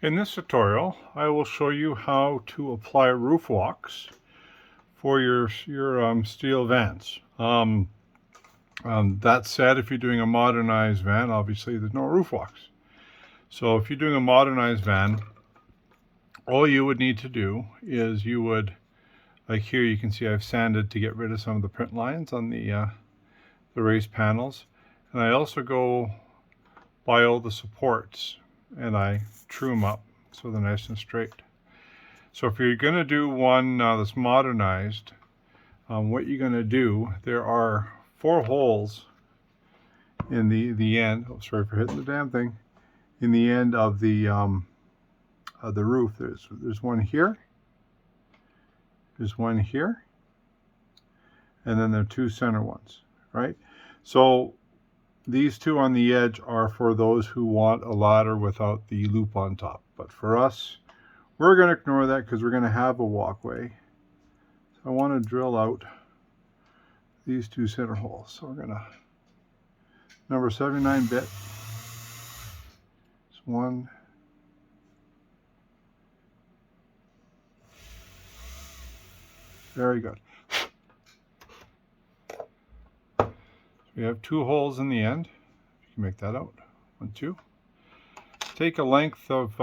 In this tutorial, I will show you how to apply roof walks for your steel vans. That said, if you're doing a modernized van, obviously there's no roof walks. So if you're doing a modernized van, all you would need to do is you would, like here you can see I've sanded to get rid of some of the print lines on the raised panels. And I also go by all the supports and I true them up so they're nice and straight. So if you're going to do one that's modernized, what you're going to do, there are 4 holes in the end. Oh, sorry for hitting the damn thing. In the end of the roof, there's one here. There's one here, and then there are 2 center ones, right? So these 2 on the edge are for those who want a ladder without the loop on top. But for us, we're going to ignore that because we're going to have a walkway. So I want to drill out these 2 center holes. So we're going to, number 79 bit. It's 1. Very good. We have 2 holes in the end. You can make that out. 1, 2. Take a length of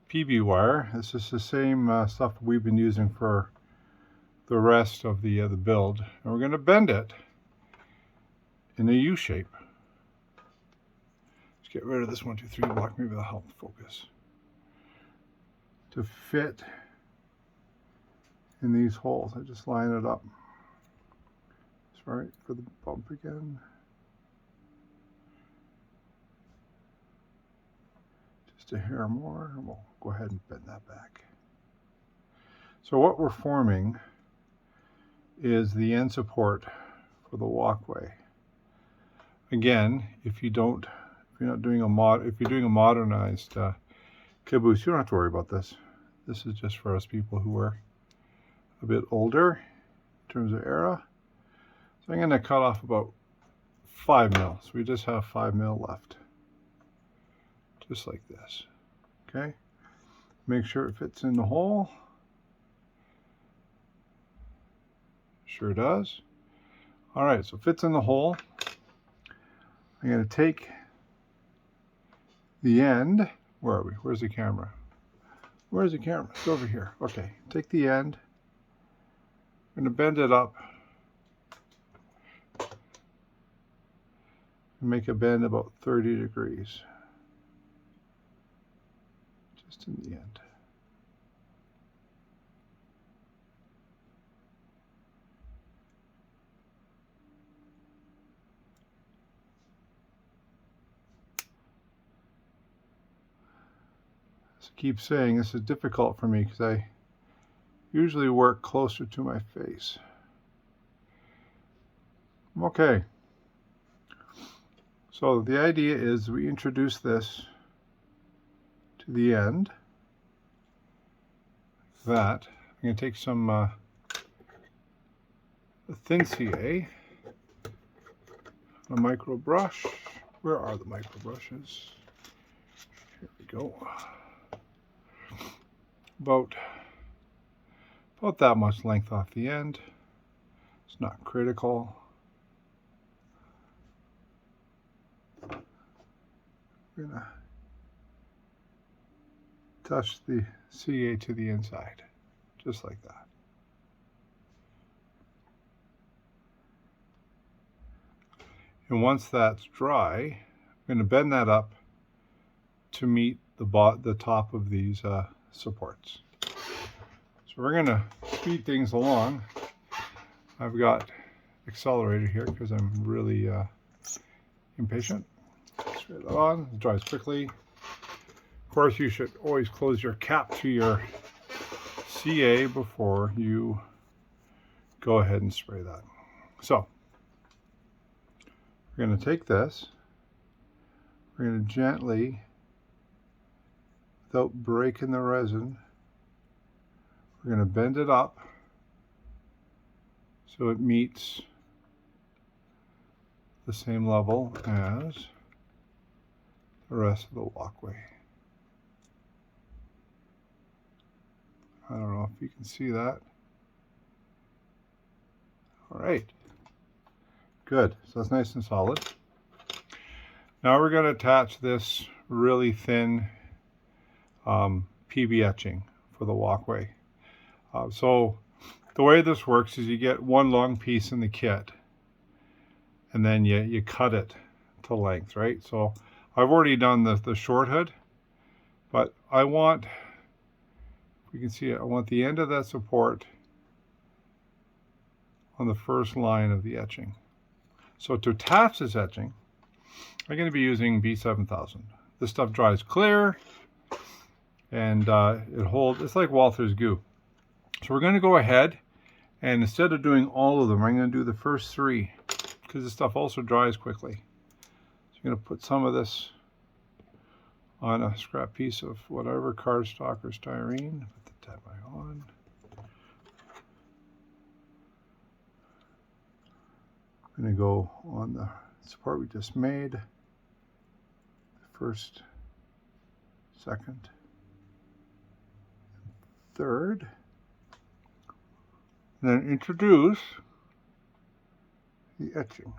PB wire. This is the same stuff we've been using for the rest of the build. And we're going to bend it in a U shape. Let's get rid of this 1, 2, 3 block. Maybe that'll help focus. To fit in these holes. I just line it up. Sorry for the bump again. Just a hair more, and we'll go ahead and bend that back. So what we're forming is the end support for the walkway. Again, if you're doing a modernized caboose, you don't have to worry about this. This is just for us people who are a bit older in terms of era. So I'm going to cut off about 5 mil. So we just have 5 mil left. Just like this. Okay? Make sure it fits in the hole. Sure does. Alright, so it fits in the hole. I'm going to take the end. Where are we? Where's the camera? Where's the camera? It's over here. Okay, take the end. I'm going to bend it up. Make a bend about 30 degrees. Just in the end. As I keep saying, this is difficult for me because I usually work closer to my face. Okay. So the idea is we introduce this to the end. That I'm going to take some thin CA, a micro brush. Where are the micro brushes? Here we go. About that much length off the end. It's not critical. We're going to touch the CA to the inside, just like that. And once that's dry, I'm going to bend that up to meet the top of these supports. So we're going to speed things along. I've got accelerator here because I'm really impatient. Straight on, it dries quickly. Of course, you should always close your cap to your CA before you go ahead and spray that. So, we're going to take this, we're going to gently, without breaking the resin, we're going to bend it up so it meets the same level as the rest of the walkway. I don't know if you can see that. All right, good. So that's nice and solid. Now we're going to attach this really thin PB etching for the walkway. So the way this works is you get one long piece in the kit, and then you cut it to length, right? So I've already done the short hood, but I want, you can see it, I want the end of that support on the first line of the etching. So to attach this etching, I'm going to be using B7000. This stuff dries clear, and it holds, it's like Walther's glue. So we're going to go ahead, and instead of doing all of them, I'm going to do the first 3, because this stuff also dries quickly. So I'm going to put some of this on a scrap piece of whatever, cardstock or styrene. Put the tab back on. I'm going to go on the support we just made, the first, second, third, and then introduce the etching.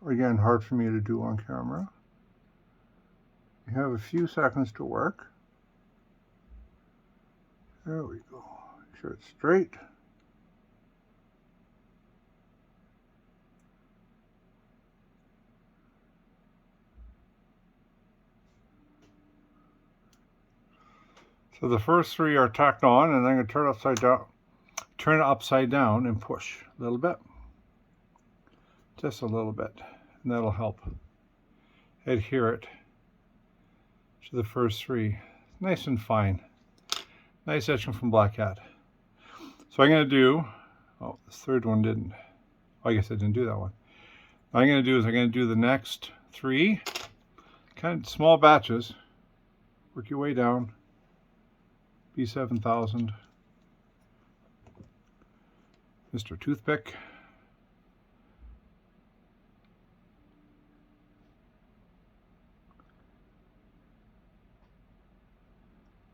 Again, hard for me to do on camera. You have a few seconds to work. There we go. Make sure it's straight. So the first 3 are tacked on, and then I'm going to turn it upside down and push a little bit. Just a little bit, and that'll help adhere it to the first 3. Nice and fine. Nice etching from Black Hat. So I'm going to do, oh, this third one didn't, I guess I didn't do that one. What I'm going to do is I'm going to do the next 3, kind of small batches. Work your way down. B7000. Mr. Toothpick.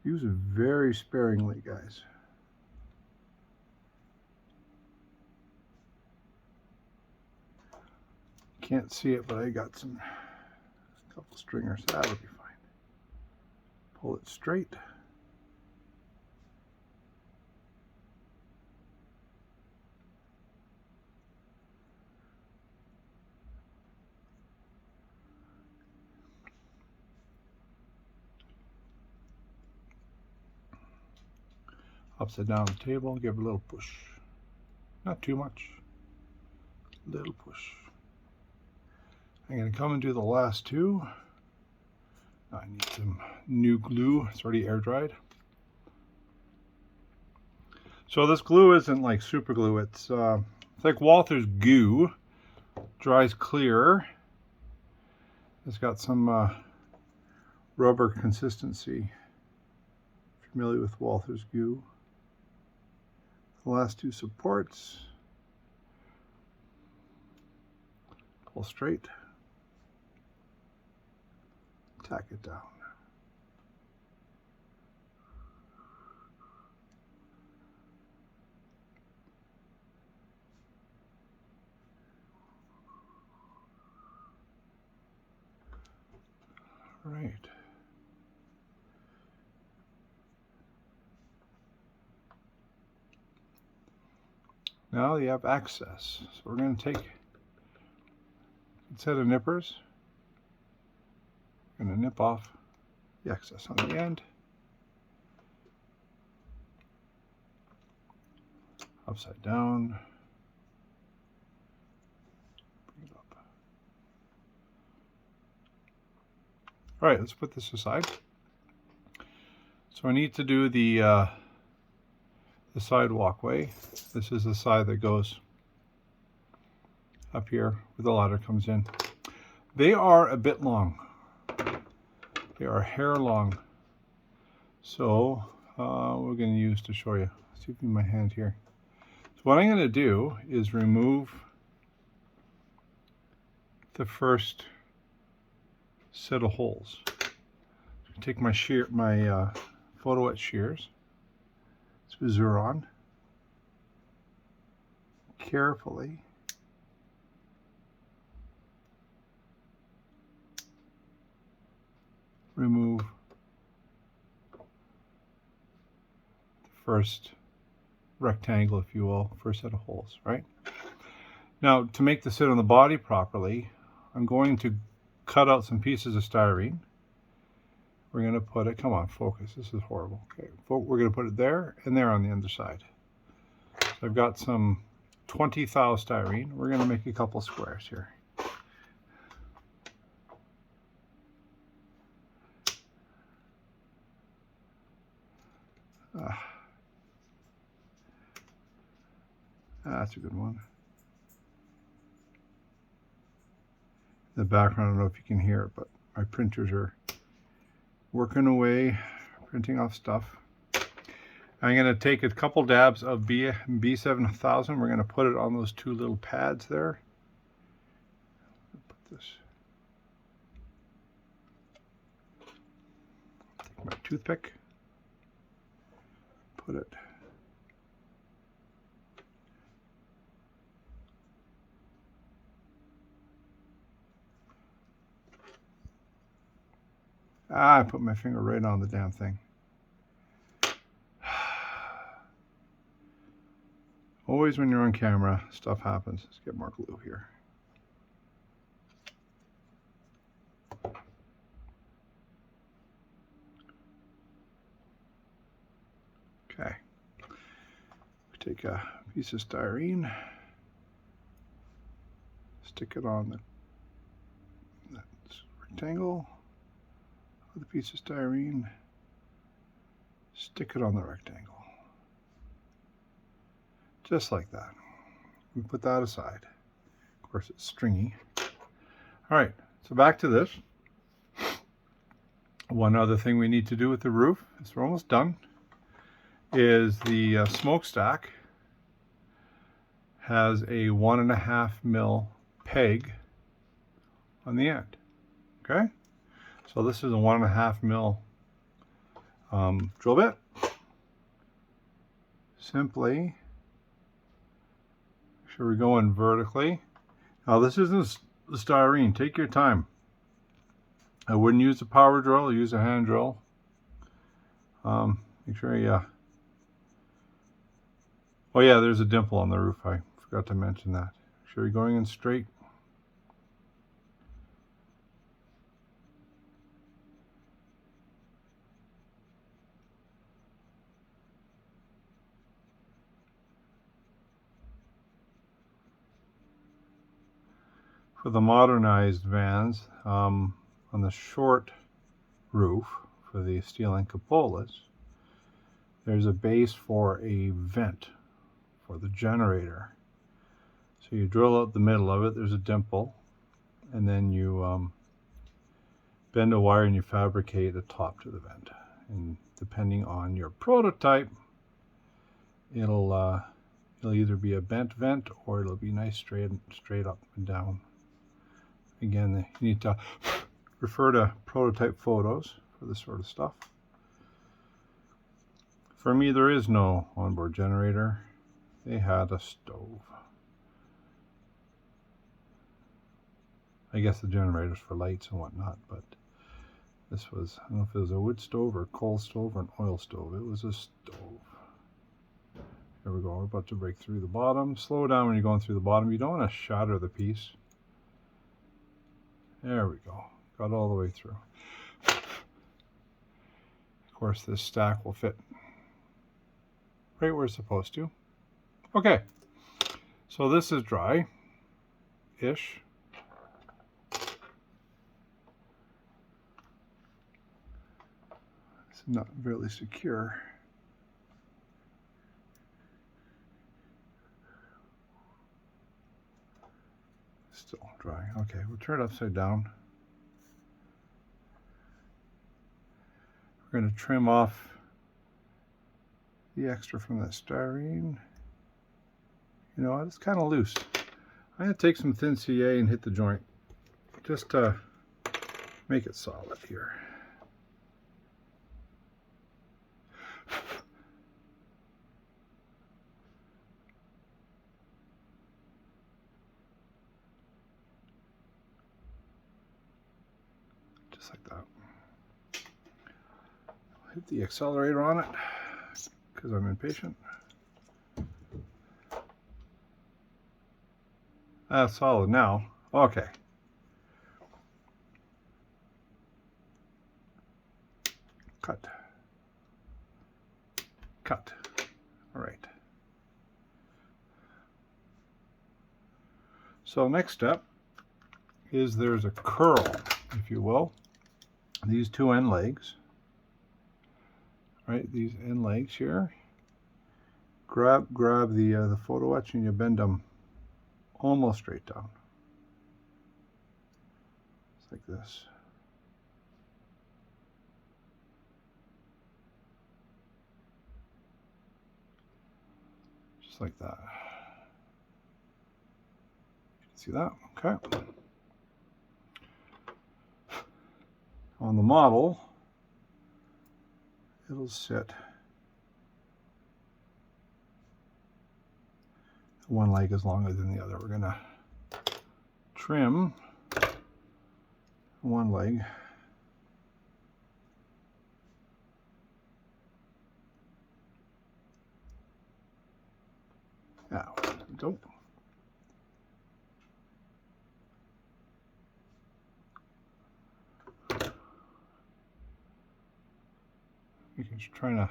Use it very sparingly, guys. Can't see it, but I got a couple stringers. That'll be fine. Pull it straight. Upside down the table, give it a little push. Not too much. Little push. I'm going to come and do the last 2. I need some new glue. It's already air dried. So this glue isn't like super glue. It's like Walther's goo. Dries clear. It's got some rubber consistency. Familiar with Walther's goo. The last 2 supports. Pull straight. Tack it down. All right. Now you have access. So we're going to take a set of nippers. I'm going to nip off the excess on the end. Upside down. Bring it up. All right, let's put this aside. So I need to do the side walkway. This is the side that goes up here where the ladder comes in. They are a bit long. They are hair long. So we're going to use to show you. See if in my hand here. So what I'm going to do is remove the first set of holes. take my photo etch shears, scissor on, carefully remove the first rectangle, if you will, first set of holes, right? Now, to make this sit on the body properly, I'm going to cut out some pieces of styrene. We're going to put it, come on, focus, this is horrible. Okay, we're going to put it there and there on the underside. So I've got some 20 thou styrene. We're going to make a couple squares here. That's a good one. The background, I don't know if you can hear it, but my printers are working away, printing off stuff. I'm going to take a couple dabs of B7000. We're going to put it on those two little pads there. Put this. Take my toothpick. Put it. I put my finger right on the damn thing. Always when you're on camera, stuff happens. Let's get more glue here. Okay. Take a piece of styrene, stick it on the rectangle with a piece of styrene, stick it on the rectangle. Just like that. We put that aside. Of course, it's stringy. All right, so back to this. One other thing we need to do with the roof, is we're almost done, is the smokestack has a 1.5 mil peg on the end. Okay, so this is a 1.5 mil drill bit. Simply make sure we're going vertically. Now this isn't the styrene. Take your time. I wouldn't use a power drill. Use a hand drill. Make sure you. Oh yeah, there's a dimple on the roof. I forgot to mention that. Make sure you're going in straight. For the modernized vans, on the short roof for the steel and cupolas, there's a base for a vent for the generator. So you drill out the middle of it, there's a dimple, and then you bend a wire and you fabricate a top to the vent. And depending on your prototype, it'll either be a bent vent or it'll be nice straight up and down. Again, you need to refer to prototype photos for this sort of stuff. For me, there is no onboard generator. They had a stove. I guess the generator's for lights and whatnot, but this was, I don't know if it was a wood stove or a coal stove or an oil stove. It was a stove. Here we go, we're about to break through the bottom. Slow down when you're going through the bottom. You don't want to shatter the piece. There we go. Got all the way through. Of course, this stack will fit right where it's supposed to. Okay, so this is dry-ish. It's not really secure. Still dry. Okay, we'll turn it upside down. We're going to trim off the extra from that styrene. You know, it's kind of loose. I'm going to take some thin CA and hit the joint just to make it solid here. just like that. Hit the accelerator on it because I'm impatient. That's solid now. Okay. Cut. Cut. All right. So next step is there's a curl, if you will. These two end legs, right? These end legs here. Grab the photo etch and you bend them almost straight down. It's like this. Just like that. You can see that? Okay. On the model, it'll sit. One leg is longer than the other. We're going to trim one leg. Now, there we go. You can just try to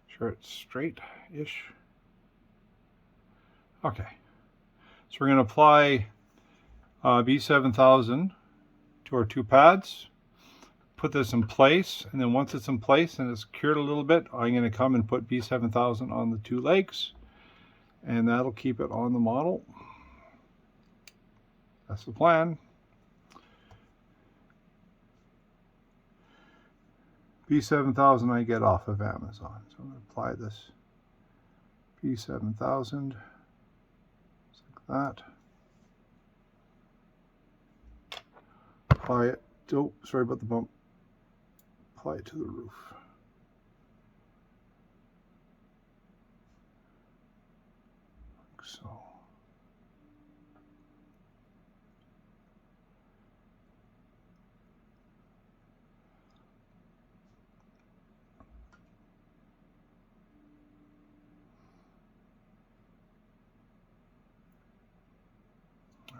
sure it's straight-ish. Okay, so we're going to apply B7000 to our two pads, put this in place, and then once it's in place and it's cured a little bit, I'm going to come and put B7000 on the two legs, and that'll keep it on the model. That's the plan. B7000 I get off of Amazon, so I'm going to apply this B7000. That. Apply it. Oh, sorry about the bump. Apply it to the roof. Like so.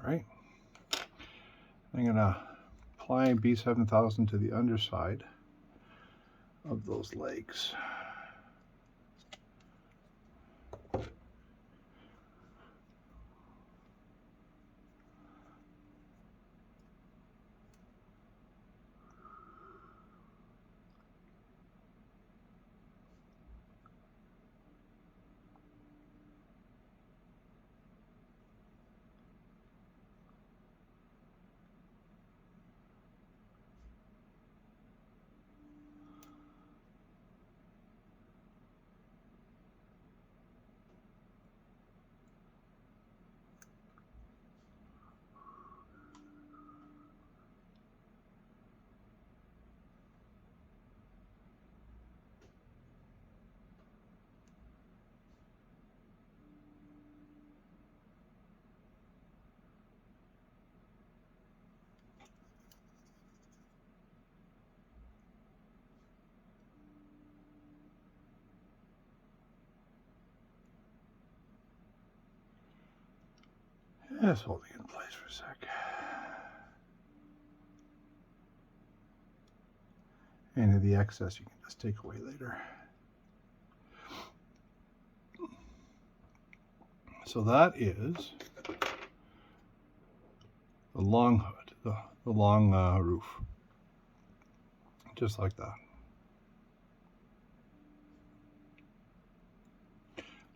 All right. I'm going to apply B7000 to the underside of those legs. Just holding it in place for a sec. Any of the excess you can just take away later. So that is the long hood, the long roof. Just like that.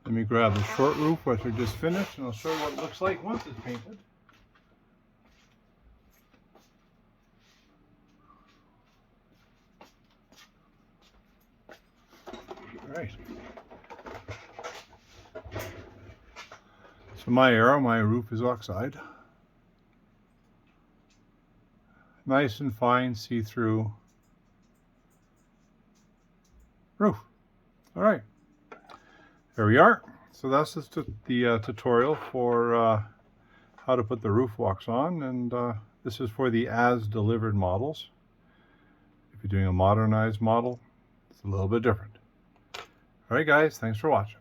Let me grab the short roof, which are just finished, and I'll show you what it looks like once it's painted. All right. So my roof is oxide. Nice and fine, see-through roof. All right. There we are. So that's just the tutorial for how to put the roof walks on, and this is for the as delivered models. If you're doing a modernized model, it's a little bit different. All right, guys, thanks for watching.